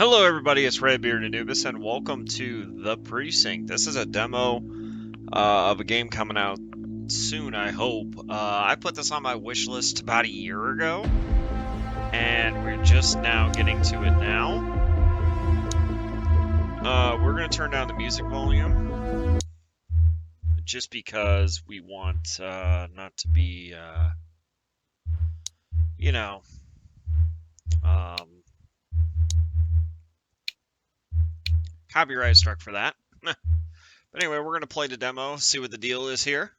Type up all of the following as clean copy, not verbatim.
Hello everybody, it's Redbeard Anubis and welcome to The Precinct. This is a demo of a game coming out soon, I hope. I put this on my wish list about a year ago, and we're just now getting to it now. We're going to turn down the music volume, just because we want not to be, you know, um, copyright struck for that. But anyway, we're going to play the demo, see what the deal is here.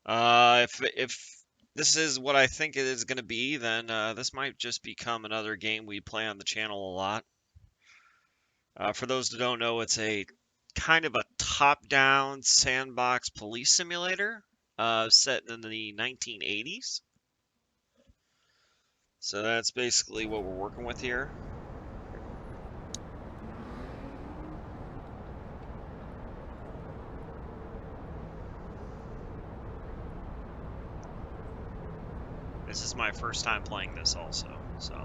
If this is what I think it is going to be, then this might just become another game we play on the channel a lot. For those that don't know, it's a kind of a top-down sandbox police simulator set in the 1980s. So that's basically what we're working with here. This is my first time playing this also, so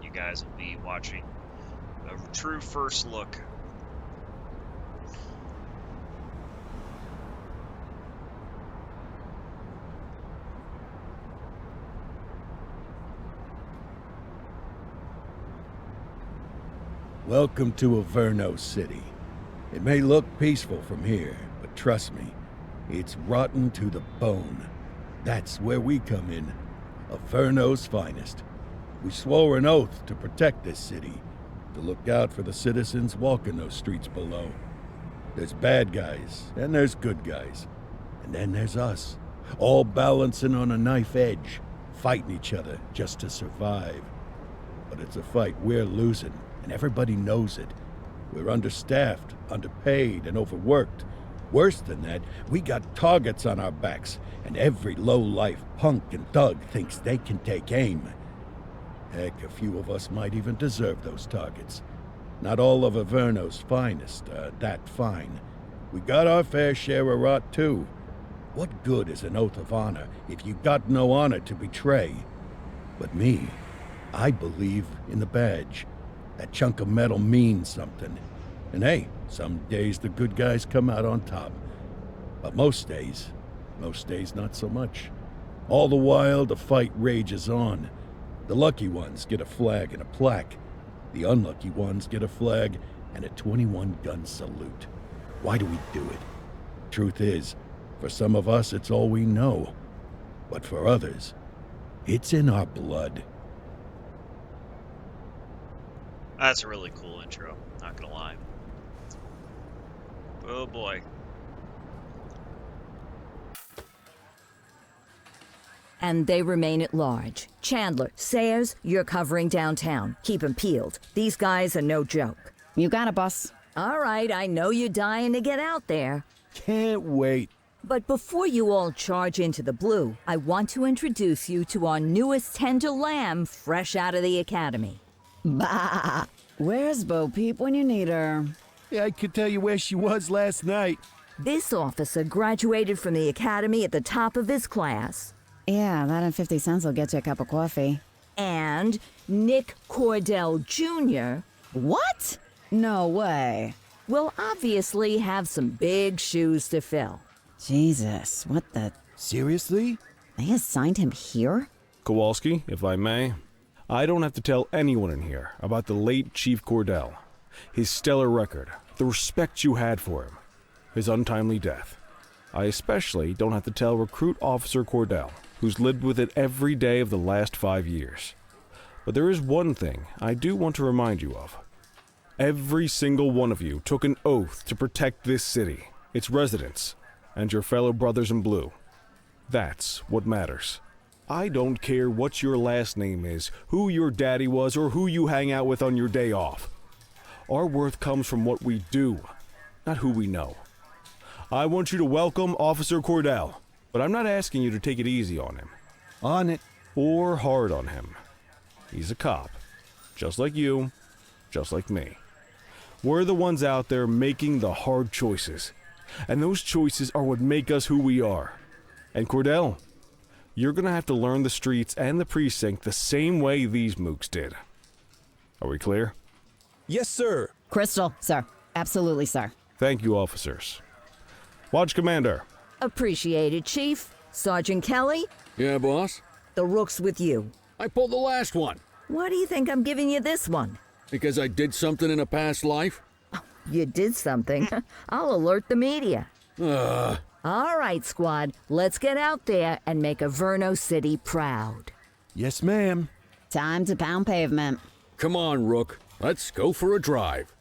you guys will be watching a true first look. Welcome to Averno City. It may look peaceful from here, but trust me, it's rotten to the bone. That's where we come in. Averno's finest. We swore an oath to protect this city, to look out for the citizens walking those streets below. There's bad guys, and there's good guys. And then there's us, all balancing on a knife edge, fighting each other just to survive. But it's a fight we're losing, and everybody knows it. We're understaffed, underpaid, and overworked. Worse than that, we got targets on our backs, and every low-life punk and thug thinks they can take aim. Heck, a few of us might even deserve those targets. Not all of Averno's finest are that fine. We got our fair share of rot, too. What good is an oath of honor if you got no honor to betray? But me, I believe in the badge. That chunk of metal means something. And hey, some days the good guys come out on top. But most days not so much. All the while, the fight rages on. The lucky ones get a flag and a plaque. The unlucky ones get a flag and a 21-gun salute. Why do we do it? Truth is, for some of us, it's all we know. But for others, it's in our blood. That's a really cool intro, not gonna lie. Oh boy. And they remain at large. Chandler, Sayers, you're covering downtown. Keep 'em peeled. These guys are no joke. You got it, boss. All right, I know you're dying to get out there. Can't wait. But before you all charge into the blue, I want to introduce you to our newest tender lamb fresh out of the academy. Bah! Where's Bo Peep when you need her? Yeah, I could tell you where she was last night. This officer graduated from the academy at the top of his class. Yeah, that and 50 cents will get you a cup of coffee. And Nick Cordell Jr. What? No way. will obviously have some big shoes to fill. Jesus, what the... Seriously? They assigned him here? Kowalski, if I may, I don't have to tell anyone in here about the late Chief Cordell, his stellar record, the respect you had for him, his untimely death. I especially don't have to tell Recruit Officer Cordell, who's lived with it every day of the last 5 years. But there is one thing I do want to remind you of. Every single one of you took an oath to protect this city, its residents, and your fellow brothers in blue. That's what matters. I don't care what your last name is, who your daddy was, or who you hang out with on your day off. Our worth comes from what we do, not who we know. I want you to welcome Officer Cordell, but I'm not asking you to take it easy on him. On it. Or hard on him. He's a cop, just like you, just like me. We're the ones out there making the hard choices, and those choices are what make us who we are. And Cordell, you're gonna have to learn the streets and the precinct the same way these mooks did. Are we clear? Yes, sir. Crystal, sir. Absolutely, sir. Thank you, officers. Watch Commander. Appreciated, Chief. Sergeant Kelly, Yeah, boss? the rook's with you. I pulled the last one. Why do you think I'm giving you this one? Because I did something in a past life? You did something. I'll alert the media. Uh, All right, squad. Let's get out there and make Averno City proud. Yes, ma'am. Time to pound pavement. Come on, Rook. Let's go for a drive.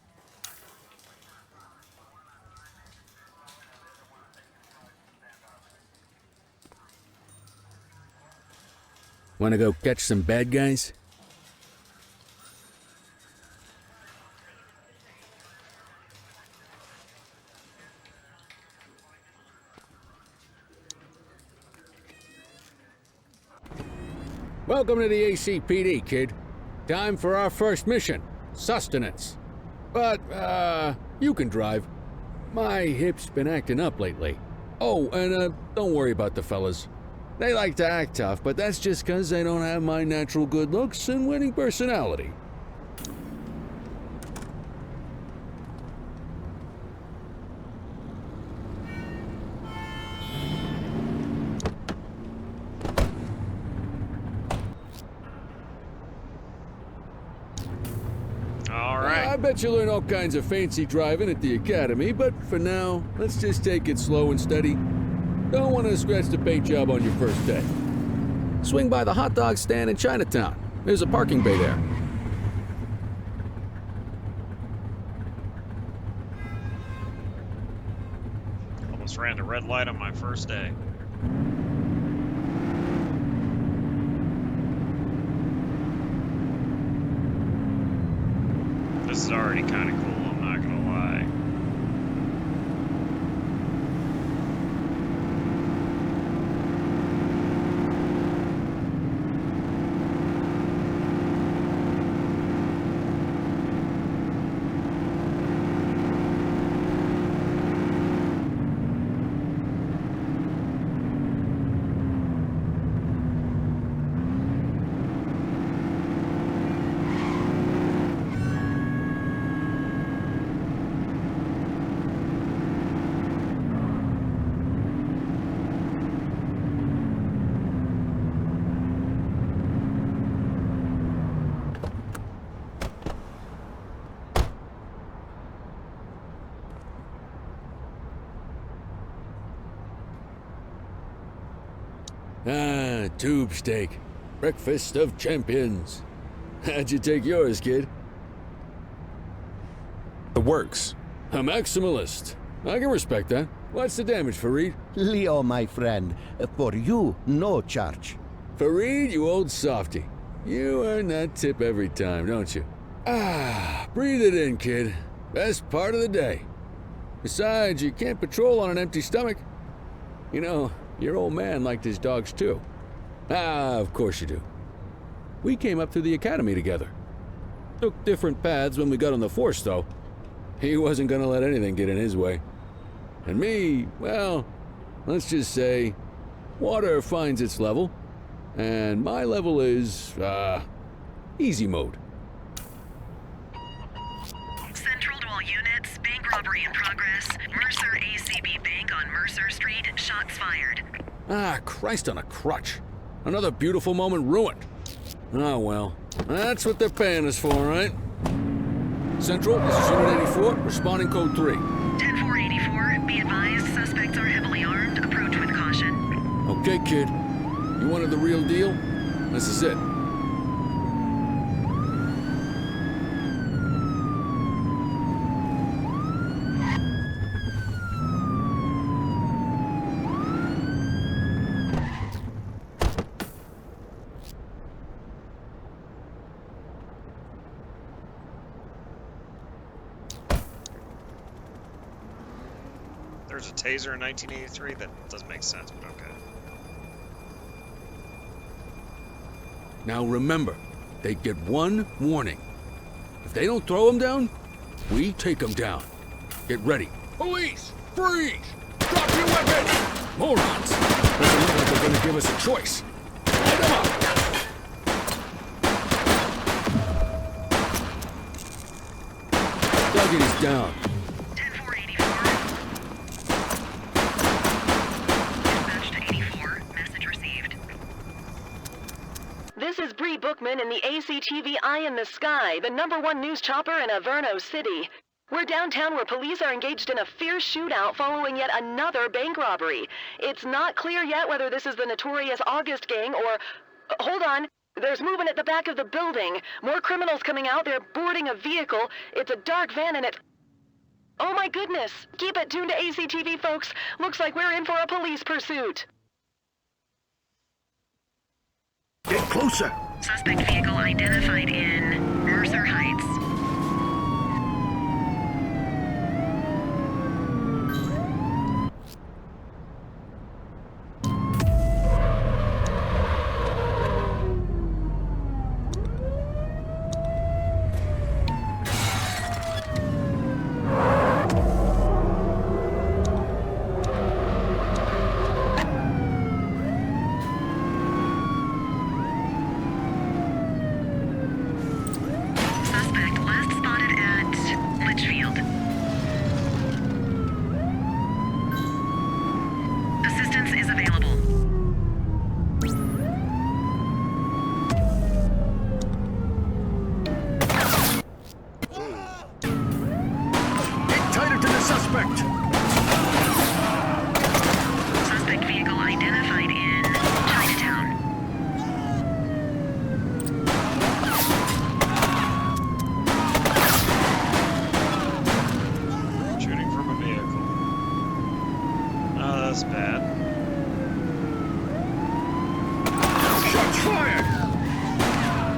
Wanna go catch some bad guys? Welcome to the ACPD, kid. Time for our first mission, sustenance. But, you can drive. My hip's been acting up lately. Oh, and, don't worry about the fellas. They like to act tough, but that's just 'cause they don't have my natural good looks and winning personality. All right. I bet you learn all kinds of fancy driving at the academy, but for now, let's just take it slow and steady. Don't want to scratch the paint job on your first day. Swing by the hot dog stand in Chinatown. There's a parking bay there. Almost ran the red light on my first day. This is already kind of cool, I'm not gonna lie. Ah, tube steak. Breakfast of champions. How'd you take yours, kid? The works. A maximalist. I can respect that. What's the damage, Fareed? Leo, my friend, for you, no charge. Fareed, you old softy. You earn that tip every time, don't you? Ah, breathe it in, kid. Best part of the day. Besides, you can't patrol on an empty stomach. You know, your old man liked his dogs too. Ah, of course you do. We came up through the academy together. Took different paths when we got on the force, though. He wasn't gonna let anything get in his way. And me, well, let's just say, water finds its level, and my level is, easy mode. Central to all units, bank robbery in progress. Mercer ACB Bank on Mercer Street, shots fired. Ah, Christ on a crutch. Another beautiful moment ruined. Oh well, that's what they're paying us for, right? Central, this is Unit 84, responding code 3. 10-484, be advised, suspects are heavily armed, approach with caution. Okay, kid. You wanted the real deal? This is it. There's a taser in 1983? That doesn't make sense, but okay. Now remember, they get one warning. If they don't throw them down, we take them down. Get ready. Police! Freeze! Drop your weapons! Morons! Doesn't look like they're gonna give us a choice. Light them up! Target is down. 10-4, 84. Dispatch to 84. Message received. This is Bree Bookman in the ACTV Eye in the Sky, the #1 news chopper in Averno City. We're downtown where police are engaged in a fierce shootout following yet another bank robbery. It's not clear yet whether this is the notorious August gang or... hold on. There's movement at the back of the building. More criminals coming out. They're boarding a vehicle. It's a dark van and it... oh my goodness! Keep it tuned to ACTV, folks. Looks like we're in for a police pursuit. Get closer! Suspect vehicle identified in Mercer Heights. Suspect last spotted at Litchfield. Assistance is available. Get tighter to the suspect! Suspect vehicle identified in Chinatown. Shooting from a vehicle. Oh, that's bad. Shots fired!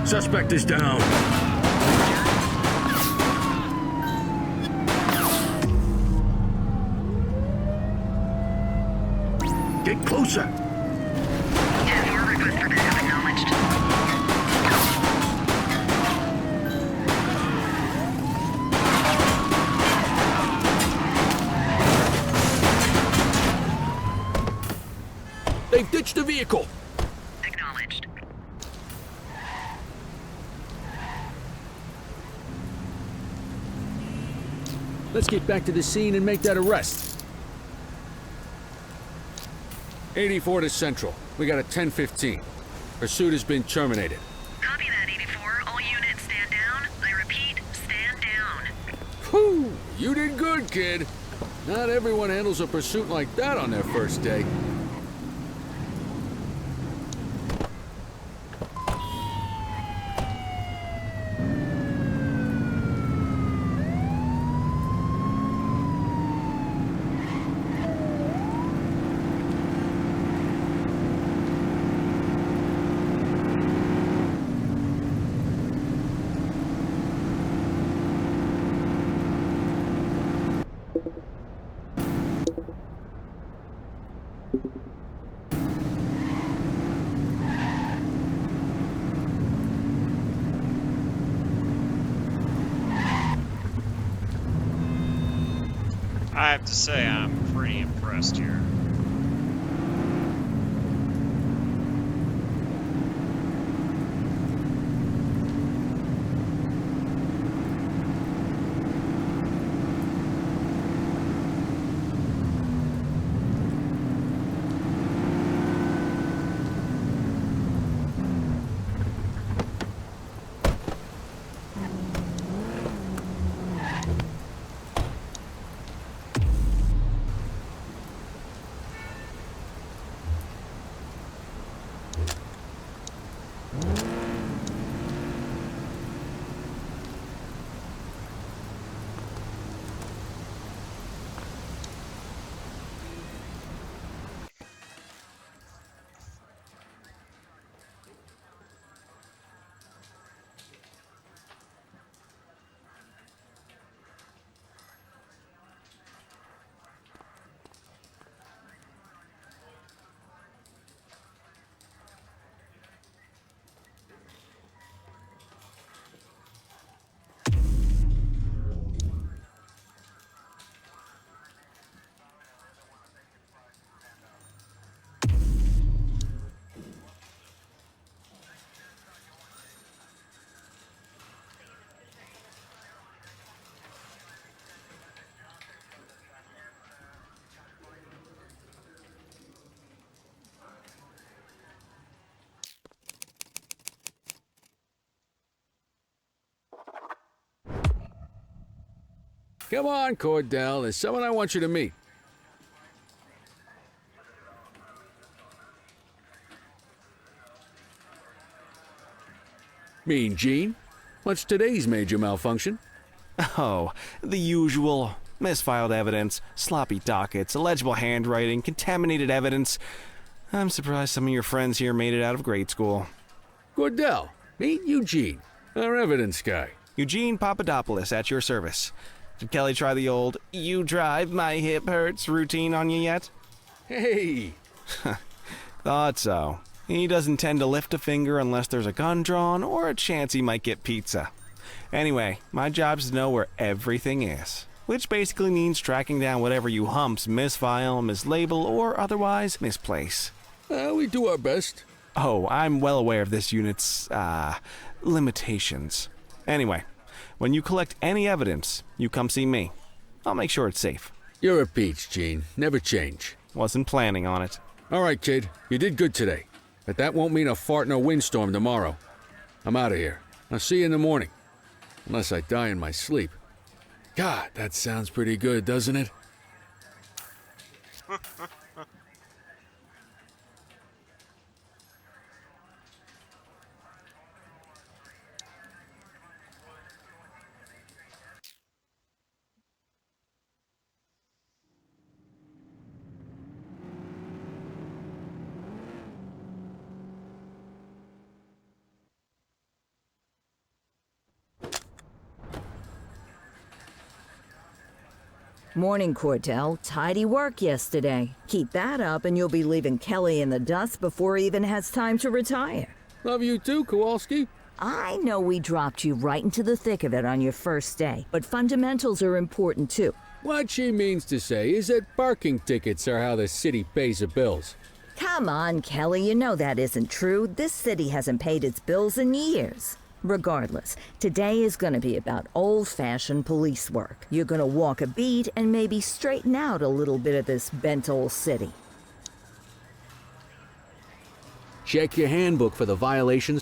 Suspect is down. Get closer! 10-4, request for backup acknowledged. They've ditched the vehicle. Acknowledged. Let's get back to the scene and make that arrest. 84 to Central. We got a 10-15. Pursuit has been terminated. Copy that, 84. All units stand down. I repeat, stand down. Whew! You did good, kid. Not everyone handles a pursuit like that on their first day. I have to say, I'm pretty impressed here. Come on, Cordell. There's someone I want you to meet. Mean Gene? What's today's major malfunction? Oh, the usual. Misfiled evidence, sloppy dockets, illegible handwriting, contaminated evidence. I'm surprised some of your friends here made it out of grade school. Cordell, meet Eugene, our evidence guy. Eugene Papadopoulos at your service. Did Kelly try the old, "you drive, my hip hurts" routine on you yet? Hey! Thought so. He doesn't tend to lift a finger unless there's a gun drawn or a chance he might get pizza. Anyway, my job's to know where everything is, which basically means tracking down whatever you humps misfile, mislabel, or otherwise misplace. We do our best. Oh, I'm well aware of this unit's, limitations. Anyway, when you collect any evidence, you come see me. I'll make sure it's safe. You're a peach, Gene. Never change. Wasn't planning on it. All right, kid. You did good today. But that won't mean a fart in a windstorm tomorrow. I'm out of here. I'll see you in the morning. Unless I die in my sleep. God, that sounds pretty good, doesn't it? Morning, Cordell. Tidy work yesterday. Keep that up and you'll be leaving Kelly in the dust before he even has time to retire. Love you too, Kowalski. I know we dropped you right into the thick of it on your first day, but fundamentals are important too. What she means to say is that parking tickets are how the city pays the bills. Come on, Kelly, you know that isn't true. This city hasn't paid its bills in years. Regardless, today is going to be about old-fashioned police work. You're going to walk a beat and maybe straighten out a little bit of this bent old city. Check your handbook for the violations.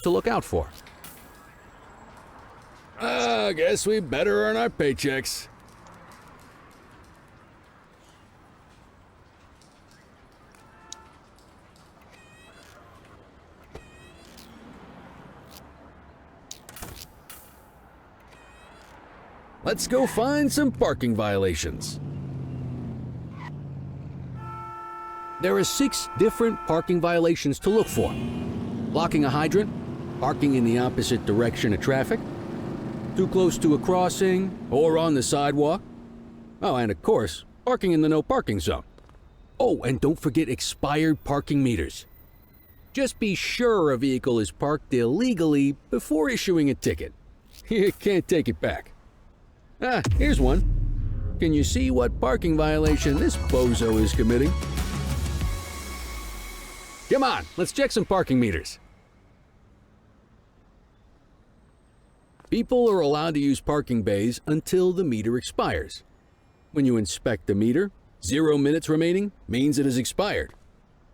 To look out for. I guess we better earn our paychecks. Let's go find some parking violations. There are 6 different parking violations to look for. Blocking a hydrant, parking in the opposite direction of traffic, too close to a crossing or on the sidewalk. Oh, and of course, parking in the no parking zone. Oh, and don't forget expired parking meters. Just be sure a vehicle is parked illegally before issuing a ticket. You can't take it back. Ah, here's one. Can you see what parking violation this bozo is committing? Come on, let's check some parking meters. People are allowed to use parking bays until the meter expires. When you inspect the meter, 0 minutes remaining means it has expired.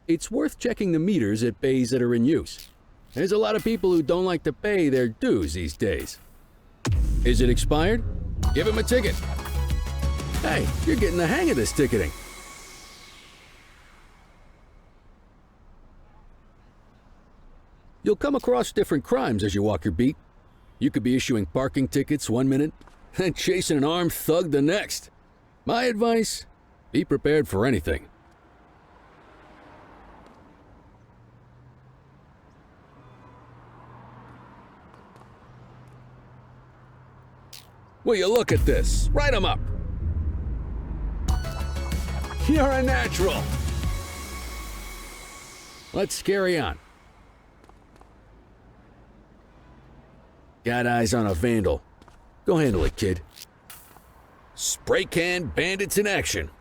It's worth checking the meters at bays that are in use. There's a lot of people who don't like to pay their dues these days. Is it expired? Give him a ticket. Hey, you're getting the hang of this ticketing. You'll come across different crimes as you walk your beat. You could be issuing parking tickets 1 minute and chasing an armed thug the next. My advice, be prepared for anything. Will you look at this? Write 'em up. You're a natural. Let's carry on. Got eyes on a vandal. Go handle it, kid. Spray can bandits in action.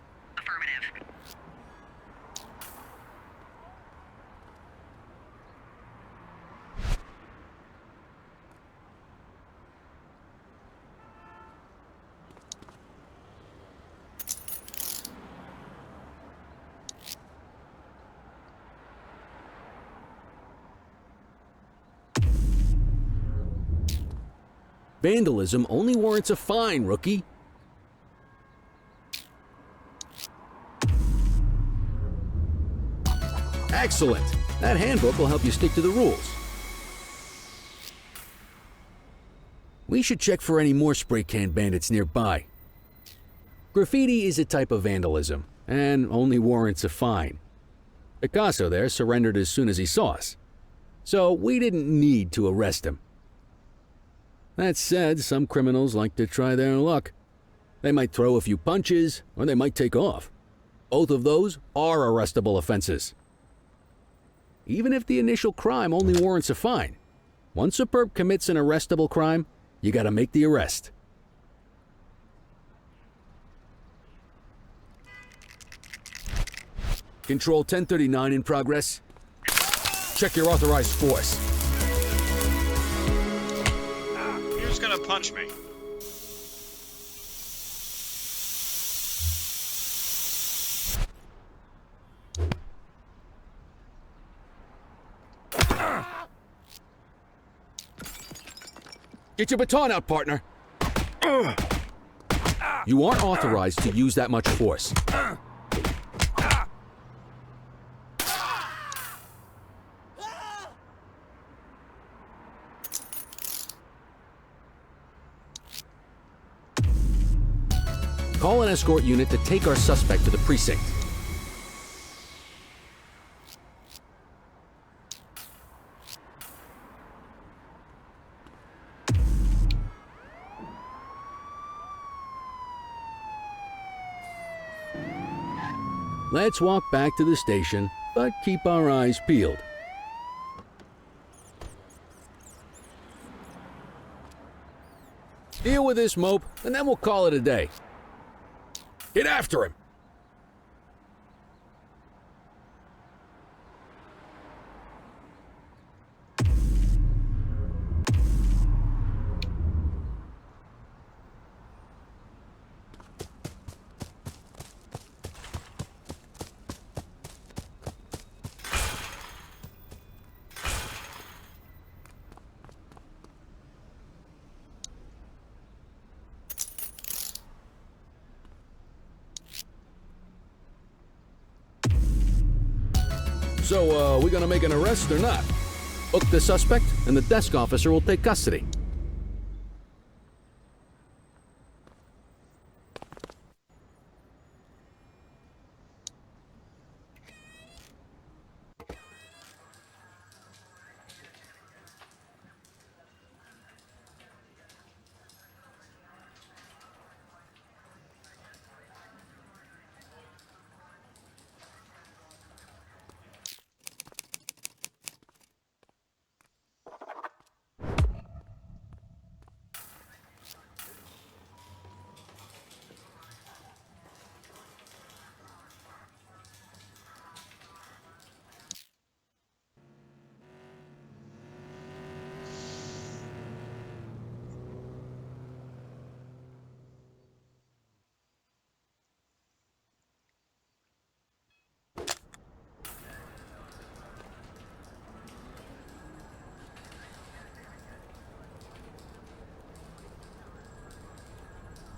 Vandalism only warrants a fine, rookie. Excellent. That handbook will help you stick to the rules. We should check for any more spray can bandits nearby. Graffiti is a type of vandalism, and only warrants a fine. Picasso there surrendered as soon as he saw us, so we didn't need to arrest him. That said, some criminals like to try their luck. They might throw a few punches, or they might take off. Both of those are arrestable offenses. Even if the initial crime only warrants a fine, once a perp commits an arrestable crime, you gotta make the arrest. Control 1039 in progress. Check your authorized force. You're just gonna punch me. Get your baton out, partner. You aren't authorized to use that much force. Call an escort unit to take our suspect to the precinct. Let's walk back to the station, but keep our eyes peeled. Deal with this mope, and then we'll call it a day. Get after him! So, we gonna make an arrest or not? Book the suspect, and the desk officer will take custody.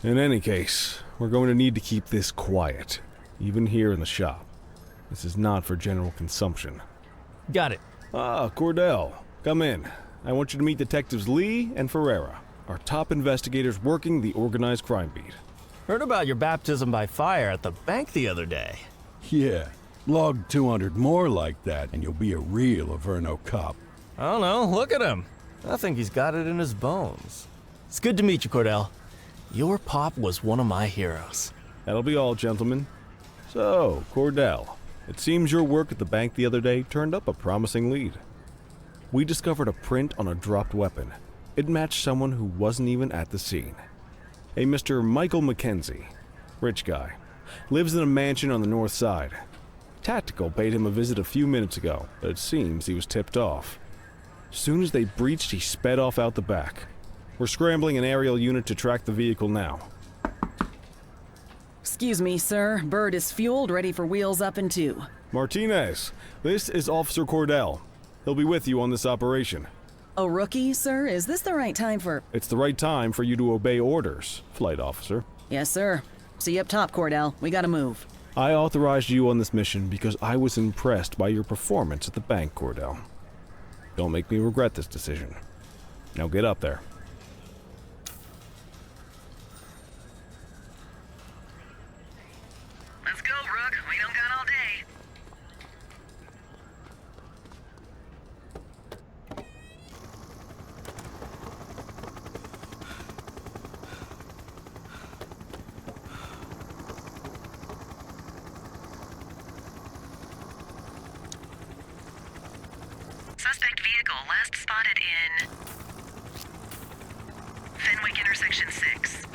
In any case, we're going to need to keep this quiet, even here in the shop. This is not for general consumption. Got it. Ah, Cordell, come in. I want you to meet Detectives Lee and Ferreira, our top investigators working the organized crime beat. Heard about your baptism by fire at the bank the other day. Yeah, log 200 more like that, and you'll be a real Averno cop. I don't know, look at him. I think he's got it in his bones. It's good to meet you, Cordell. Your pop was one of my heroes. That'll be all, gentlemen. So, Cordell, it seems your work at the bank the other day turned up a promising lead. We discovered a print on a dropped weapon. It matched someone who wasn't even at the scene. A Mr. Michael Mackenzie, rich guy, lives in a mansion on the north side. Tactical paid him a visit a few minutes ago, but it seems he was tipped off. As soon as they breached, he sped off out the back. We're scrambling an aerial unit to track the vehicle now. Excuse me, sir. Bird is fueled, ready for wheels up in 2. Martinez, this is Officer Cordell. He'll be with you on this operation. A rookie, sir? Is this the right time for... It's the right time for you to obey orders, flight officer. Yes, sir. See you up top, Cordell. We gotta move. I authorized you on this mission because I was impressed by your performance at the bank, Cordell. Don't make me regret this decision. Now get up there. Let's go, Rook. We don't got all day. Suspect vehicle last spotted in Fenwick intersection 6.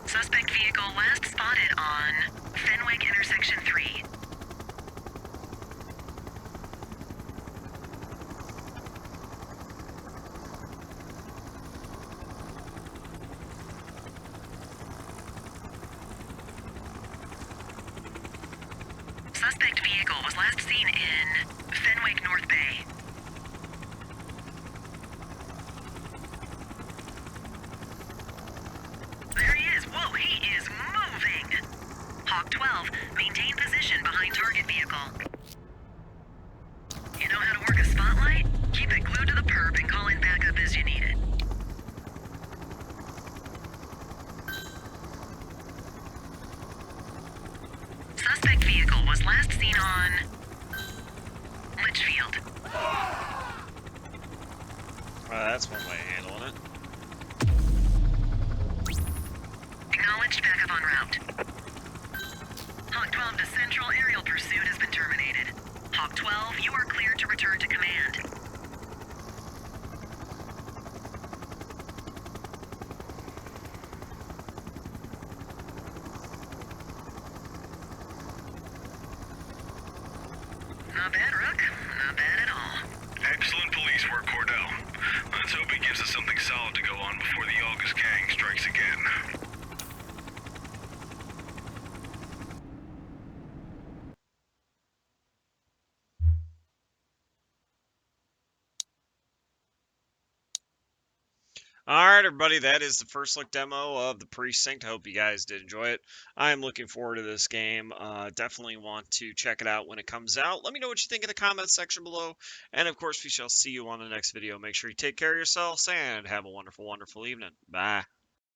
Suspect vehicle last spotted on Fenwick intersection 3. Suspect vehicle was last seen in Fenwick North Bay. There he is. Whoa, he is moving. Hawk 12, maintain position behind target vehicle. You know how to work a spotlight? Keep it glued to the perp and call in backup as you need it. Suspect vehicle was last seen on Litchfield. That's one way of handling it. Acknowledged backup en route. Hawk 12 to Central, aerial pursuit has been terminated. Hawk 12, you are cleared to return to command. Not bad, Rook. Not bad at all. Excellent police work, Cordell. Let's hope it gives us something solid to go on before the August gang strikes again. All right, everybody, that is the first look demo of the Precinct. I hope you guys did enjoy it. I am looking forward to this game. Definitely want to check it out when it comes out. Let me know what you think in the comments section below. And of course, we shall see you on the next video. Make sure you take care of yourselves and have a wonderful, wonderful evening. Bye.